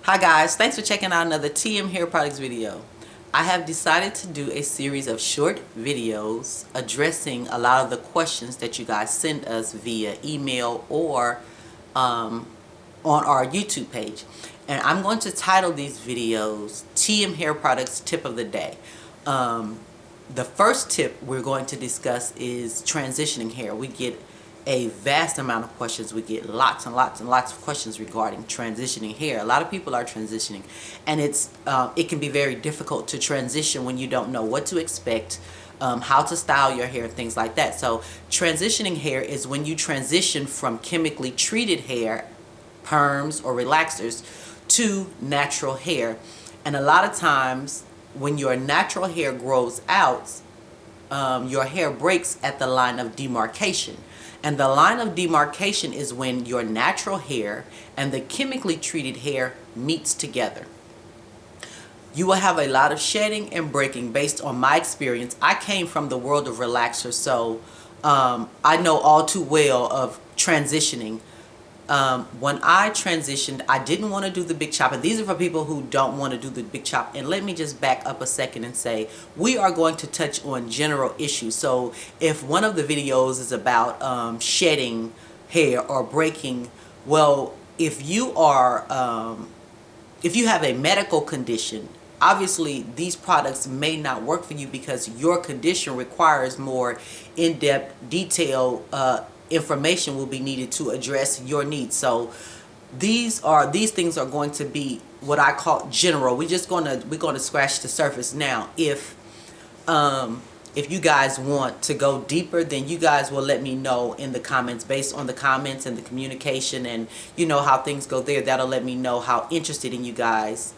Hi guys, thanks for checking out another TM Hair Products video. I have decided to do a series of short videos addressing a lot of the questions that you guys send us via email or on our YouTube page. And I'm going to title these videos TM Hair Products Tip of the Day. The first tip we're going to discuss is transitioning hair. We get a vast amount of questions. We get lots and lots and lots of questions regarding transitioning hair. A lot of people are transitioning, and it can be very difficult to transition when you don't know what to expect, how to style your hair, things like that. So transitioning hair is when you transition from chemically treated hair, perms or relaxers, to natural hair. And a lot of times when your natural hair grows out, your hair breaks at the line of demarcation. And the line of demarcation is when your natural hair and the chemically treated hair meets together. You will have a lot of shedding and breaking based on my experience. I came from the world of relaxers, so I know all too well of transitioning. When I transitioned, I didn't want to do the big chop, and these are for people who don't want to do the big chop. And let me just back up a second and say we are going to touch on general issues. So if one of the videos is about shedding hair or breaking, well, if you have a medical condition, obviously these products may not work for you because your condition requires more in-depth detail information will be needed to address your needs. So these things are going to be what I call general. We're gonna scratch the surface now. If you guys want to go deeper, then you guys will let me know in the comments. Based on the comments and the communication, and you know how things go there, that'll let me know how interested you guys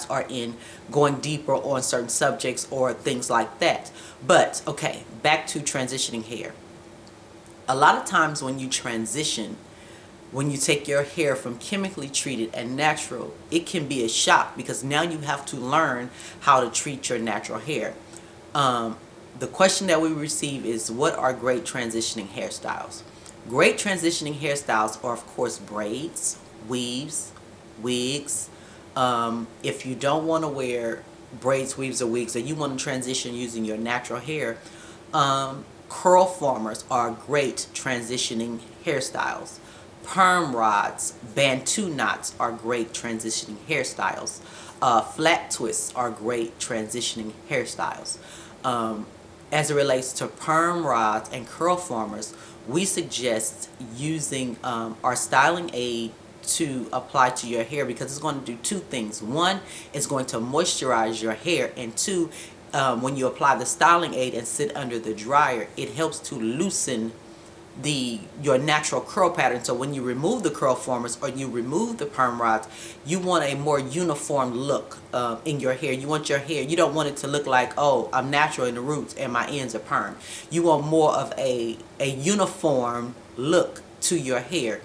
are in going deeper on certain subjects or things like that. But okay, back to transitioning hair. A lot of times when you transition, when you take your hair from chemically treated and natural, it can be a shock because now you have to learn how to treat your natural hair. The question that we receive is, what are great transitioning hairstyles? Great transitioning hairstyles are, of course, braids, weaves, wigs. If you don't want to wear braids, weaves, or wigs, or you want to transition using your natural hair, curl formers are great transitioning hairstyles. Perm rods, Bantu knots are great transitioning hairstyles. Flat twists are great transitioning hairstyles. As it relates to perm rods and curl formers, we suggest using our styling aid to apply to your hair because it's going to do two things. One, it's going to moisturize your hair, and two, when you apply the styling aid and sit under the dryer, it helps to loosen your natural curl pattern. So when you remove the curl formers or you remove the perm rods, you want a more uniform look in your hair. You want your hair, you don't want it to look like, oh, I'm natural in the roots and my ends are perm. You want more of a uniform look to your hair,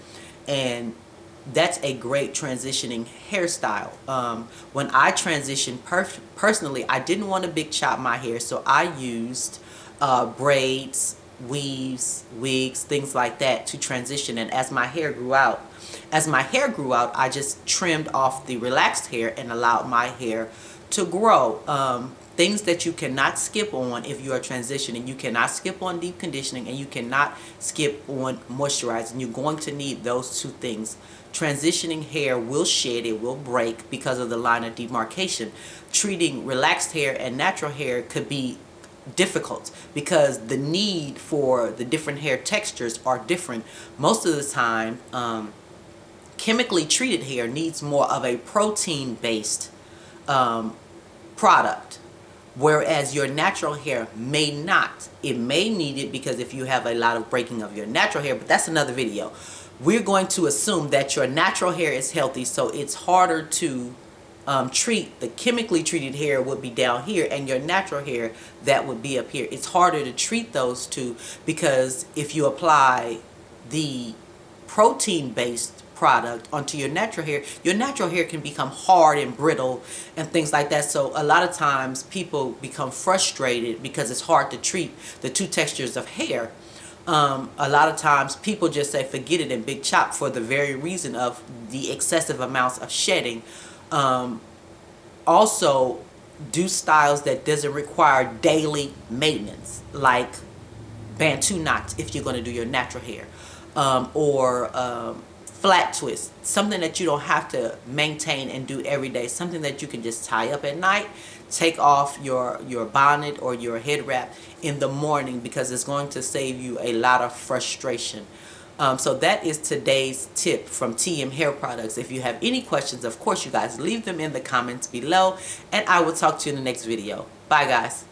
and that's a great transitioning hairstyle. When I transitioned personally, I didn't want to big chop my hair, so I used braids, weaves, wigs, things like that to transition. And as my hair grew out, I just trimmed off the relaxed hair and allowed my hair to grow. Things that you cannot skip on if you are transitioning. You cannot skip on deep conditioning, and you cannot skip on moisturizing. You're going to need those two things. Transitioning hair will shed, it will break because of the line of demarcation. Treating relaxed hair and natural hair could be difficult because the need for the different hair textures are different. Most of the time, chemically treated hair needs more of a protein-based product, whereas your natural hair may not. It may need it because if you have a lot of breaking of your natural hair, but that's another video. We're going to assume that your natural hair is healthy, so it's harder to treat. The chemically treated hair would be down here, and your natural hair, that would be up here. It's harder to treat those two because if you apply the protein-based product onto your natural hair can become hard and brittle and things like that. So a lot of times people become frustrated because it's hard to treat the two textures of hair. A lot of times people just say forget it and big chop for the very reason of the excessive amounts of shedding. Also, do styles that doesn't require daily maintenance, like Bantu knots if you're going to do your natural hair, or flat twist, something that you don't have to maintain and do every day, something that you can just tie up at night, take off your bonnet or your head wrap in the morning, because it's going to save you a lot of frustration. So that is today's tip from TM Hair Products. If you have any questions, of course, you guys leave them in the comments below, and I will talk to you in the next video. Bye, guys.